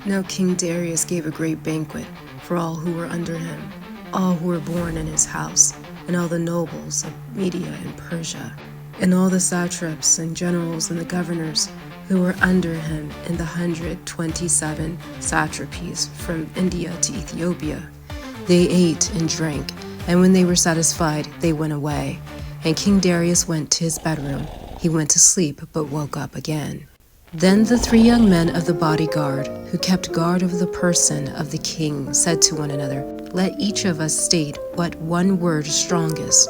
Now King Darius gave a great banquet for all who were under him, all who were born in his house, and all the nobles of Media and Persia, and all the satraps and generals and the governors who were under him in the 127 satrapies from India to Ethiopia. They ate and drank, and when they were satisfied, they went away. And King Darius went to his bedroom. He went to sleep, but woke up again. Then the 3 young men of the bodyguard, who kept guard over the person of the king, said to one another, "Let each of us state what one word is strongest,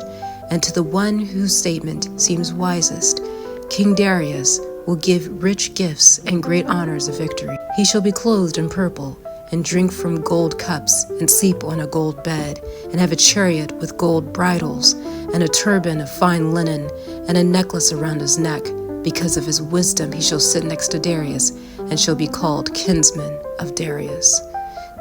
and to the one whose statement seems wisest, King Darius will give rich gifts and great honors of victory. He shall be clothed in purple, and drink from gold cups, and sleep on a gold bed, and have a chariot with gold bridles, and a turban of fine linen, and a necklace around his neck. Because of his wisdom he shall sit next to Darius, and shall be called kinsman of Darius."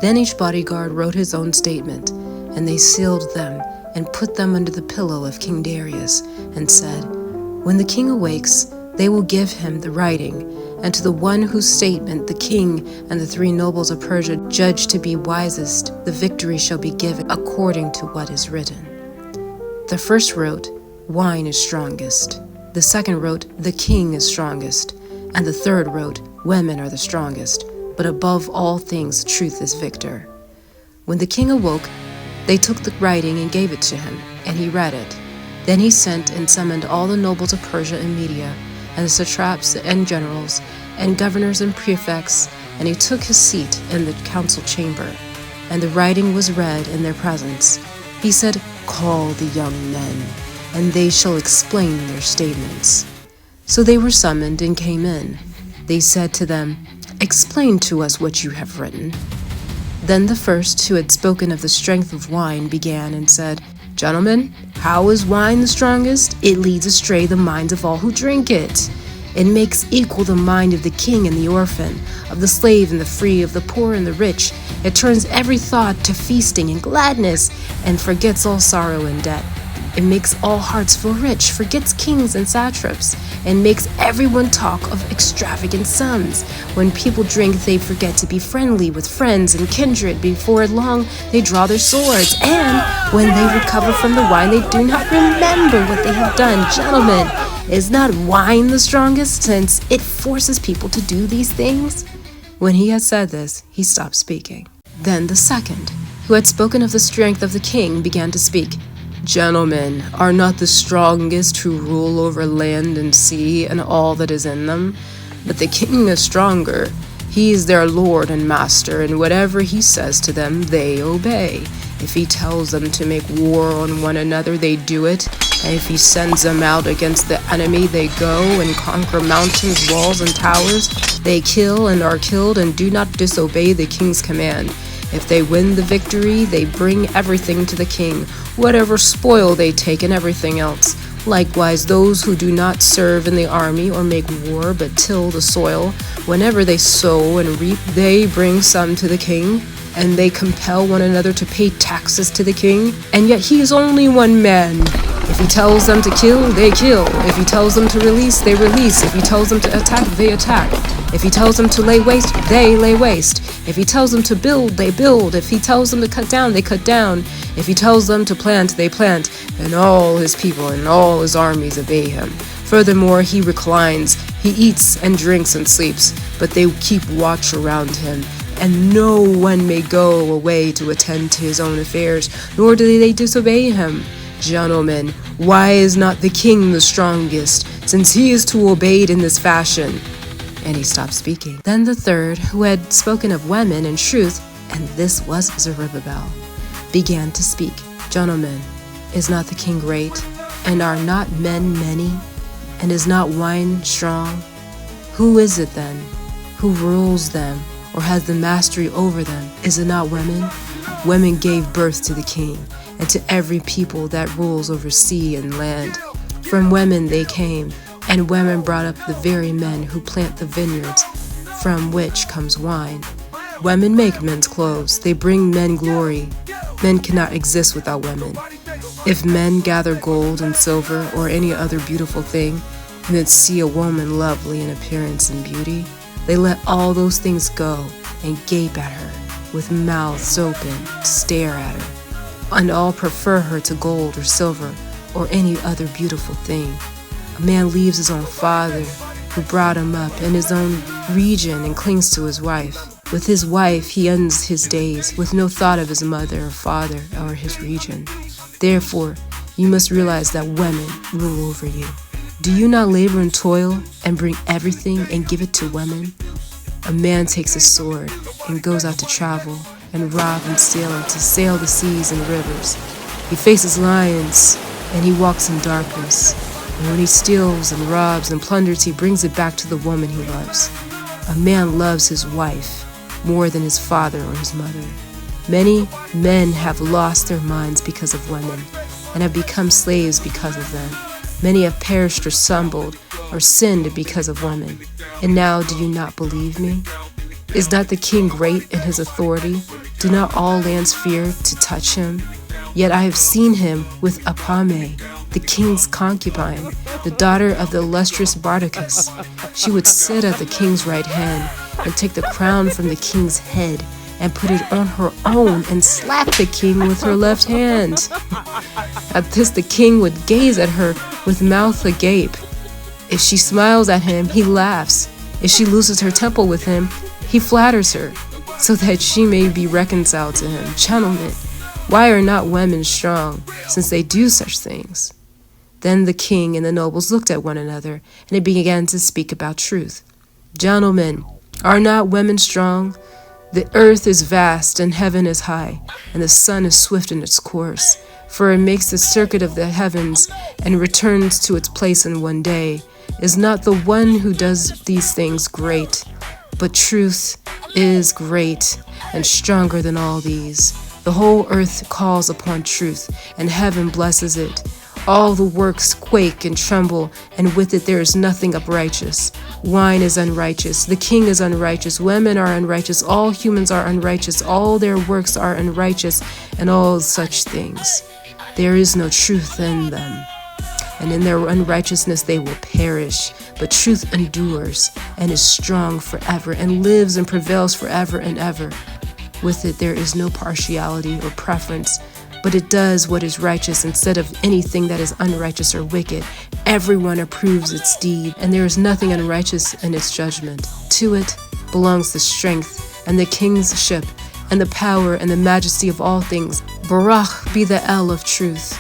Then each bodyguard wrote his own statement, and they sealed them, and put them under the pillow of King Darius, and said, "When the king awakes, they will give him the writing, and to the one whose statement the king and the 3 nobles of Persia judge to be wisest, the victory shall be given according to what is written." The first wrote, "Wine is strongest." The second wrote, "The king is strongest." And the third wrote, "Women are the strongest. But above all things, truth is victor." When the king awoke, they took the writing and gave it to him, and he read it. Then he sent and summoned all the nobles of Persia and Media, and the satraps and generals, and governors and prefects, and he took his seat in the council chamber. And the writing was read in their presence. He said, "Call the young men, and they shall explain their statements." So they were summoned and came in. They said to them, "Explain to us what you have written." Then the first, who had spoken of the strength of wine, began and said, "Gentlemen, how is wine the strongest? It leads astray the minds of all who drink it. It makes equal the mind of the king and the orphan, of the slave and the free, of the poor and the rich. It turns every thought to feasting and gladness, and forgets all sorrow and debt. It makes all hearts feel rich, forgets kings and satraps, and makes everyone talk of extravagant sums. When people drink, they forget to be friendly with friends and kindred. Before long, they draw their swords, and when they recover from the wine, they do not remember what they have done. Gentlemen, is not wine the strongest, since it forces people to do these things?" When he had said this, he stopped speaking. Then the second, who had spoken of the strength of the king, began to speak. "Gentlemen, are not the strongest who rule over land and sea and all that is in them? But the king is stronger. He is their lord and master, and whatever he says to them, they obey. If he tells them to make war on one another, they do it. And if he sends them out against the enemy, they go and conquer mountains, walls, and towers. They kill and are killed, and do not disobey the king's command. If they win the victory, they bring everything to the king, whatever spoil they take and everything else. Likewise, those who do not serve in the army or make war but till the soil, whenever they sow and reap, they bring some to the king, and they compel one another to pay taxes to the king. And yet he is only one man. If he tells them to kill, they kill. If he tells them to release, they release. If he tells them to attack, they attack. If he tells them to lay waste, they lay waste. If he tells them to build, they build. If he tells them to cut down, they cut down. If he tells them to plant, they plant. And all his people and all his armies obey him. Furthermore, he reclines, he eats and drinks and sleeps, but they keep watch around him. And no one may go away to attend to his own affairs, nor do they disobey him. Gentlemen, why is not the king the strongest, since he is to be obeyed in this fashion?" And he stopped speaking. Then the third, who had spoken of women and truth, and this was Zerubbabel, began to speak. "Gentlemen, is not the king great, and are not men many, and is not wine strong? Who is it then who rules them, or has the mastery over them? Is it not women? Women gave birth to the king, and to every people that rules over sea and land. From women they came, and women brought up the very men who plant the vineyards, from which comes wine. Women make men's clothes, they bring men glory. Men cannot exist without women. If men gather gold and silver or any other beautiful thing, and then see a woman lovely in appearance and beauty, they let all those things go and gape at her, with mouths open, stare at her. And all prefer her to gold or silver or any other beautiful thing. A man leaves his own father, who brought him up, in his own region and clings to his wife. With his wife he ends his days, with no thought of his mother or father or his region. Therefore, you must realize that women rule over you. Do you not labor and toil and bring everything and give it to women? A man takes a sword and goes out to travel and rob and steal and to sail the seas and rivers. He faces lions and he walks in darkness. And when he steals and robs and plunders, he brings it back to the woman he loves. A man loves his wife more than his father or his mother. Many men have lost their minds because of women and have become slaves because of them. Many have perished or stumbled or sinned because of women. And now do you not believe me? Is not the king great in his authority? Do not all lands fear to touch him? Yet I have seen him with Apame, the king's concubine, the daughter of the illustrious Bardacus. She would sit at the king's right hand and take the crown from the king's head and put it on her own and slap the king with her left hand. At this the king would gaze at her with mouth agape. If she smiles at him, he laughs. If she loses her temper with him, he flatters her, so that she may be reconciled to him. Gentlemen, why are not women strong, since they do such things? Then the king and the nobles looked at one another, and they began to speak about truth. Gentlemen, are not women strong? The earth is vast and heaven is high, and the sun is swift in its course, for it makes the circuit of the heavens and returns to its place in one day. Is not the one who does these things great? But truth is great and stronger than all these. The whole earth calls upon truth, and heaven blesses it. All the works quake and tremble, and with it there is nothing uprighteous. Wine is unrighteous, the king is unrighteous, women are unrighteous, all humans are unrighteous, all their works are unrighteous, and all such things. There is no truth in them, and in their unrighteousness they will perish. But truth endures, and is strong forever, and lives and prevails forever and ever. With it there is no partiality or preference, but it does what is righteous instead of anything that is unrighteous or wicked. Everyone approves its deed, and there is nothing unrighteous in its judgment. To it belongs the strength and the kingship and the power and the majesty of all things. Baruch be the El of truth.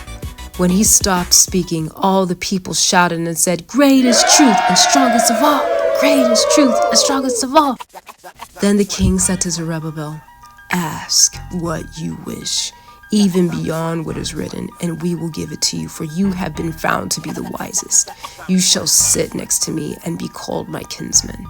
When he stopped speaking, all the people shouted and said, "Great is truth and strongest of all! Great is truth and strongest of all!" Then the king said to Zerubbabel, "Ask what you wish, even beyond what is written, and we will give it to you, for you have been found to be the wisest. You shall sit next to me and be called my kinsman."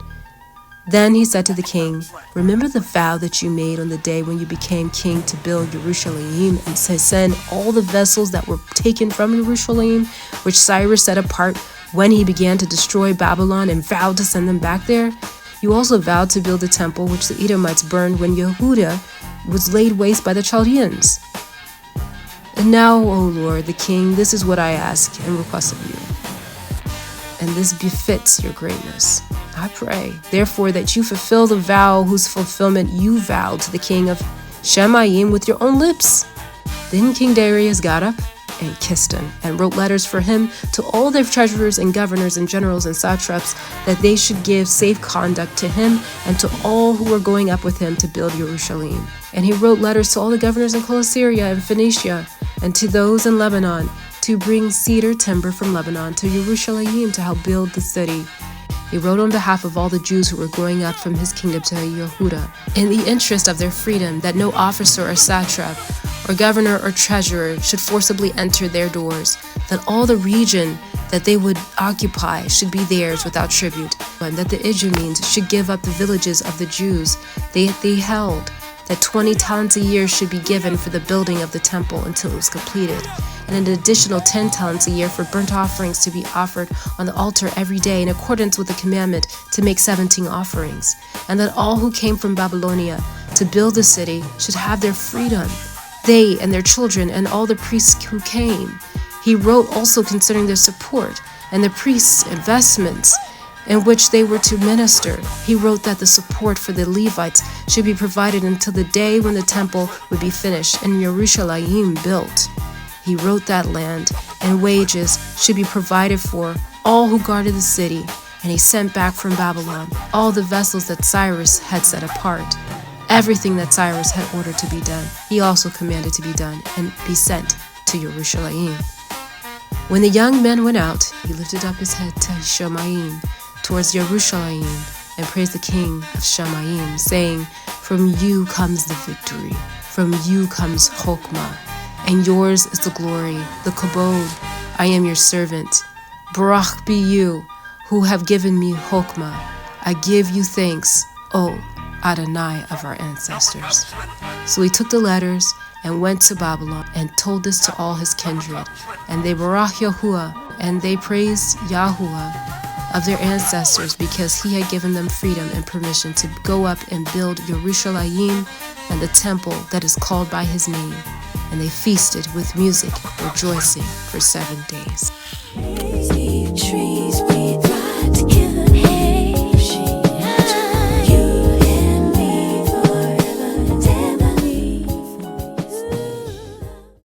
Then he said to the king, "Remember the vow that you made on the day when you became king to build Jerusalem and to send all the vessels that were taken from Jerusalem, which Cyrus set apart when he began to destroy Babylon and vowed to send them back there? You also vowed to build the temple which the Edomites burned when Yehuda was laid waste by the Chaldeans. And now, O Lord, the king, this is what I ask and request of you, and this befits your greatness. I pray, therefore, that you fulfill the vow whose fulfillment you vowed to the king of Shemayim with your own lips." Then King Darius got up and kissed him, and wrote letters for him to all their treasurers and governors and generals and satraps, that they should give safe conduct to him and to all who were going up with him to build Jerusalem. And he wrote letters to all the governors in Assyria and Phoenicia, and to those in Lebanon, to bring cedar timber from Lebanon to Jerusalem to help build the city. He wrote on behalf of all the Jews who were going up from his kingdom to Yehuda, in the interest of their freedom, that no officer or satrap or governor or treasurer should forcibly enter their doors, that all the region that they would occupy should be theirs without tribute, and that the Idumeans should give up the villages of the Jews they held, that 20 talents a year should be given for the building of the temple until it was completed, and an additional 10 talents a year for burnt offerings to be offered on the altar every day in accordance with the commandment to make 17 offerings, and that all who came from Babylonia to build the city should have their freedom, they and their children and all the priests who came. He wrote also concerning their support and the priests' investments, in which they were to minister. He wrote that the support for the Levites should be provided until the day when the temple would be finished and Yerushalayim built. He wrote that land and wages should be provided for all who guarded the city, and he sent back from Babylon all the vessels that Cyrus had set apart. Everything that Cyrus had ordered to be done, he also commanded to be done and be sent to Yerushalayim. When the young men went out, he lifted up his head to Shamayim, towards Yerushalayim, and praised the king of Shamayim, saying, "From you comes the victory, from you comes Chokmah, and yours is the glory, the kabod. I am your servant. Baruch be you, who have given me Chokmah. I give you thanks, O Adonai of our ancestors." So he took the letters and went to Babylon and told this to all his kindred. And they baruch Yahuwah, and they praised Yahuwah of their ancestors, because he had given them freedom and permission to go up and build Yerushalayim and the temple that is called by his name. And they feasted with music, rejoicing for 7 days.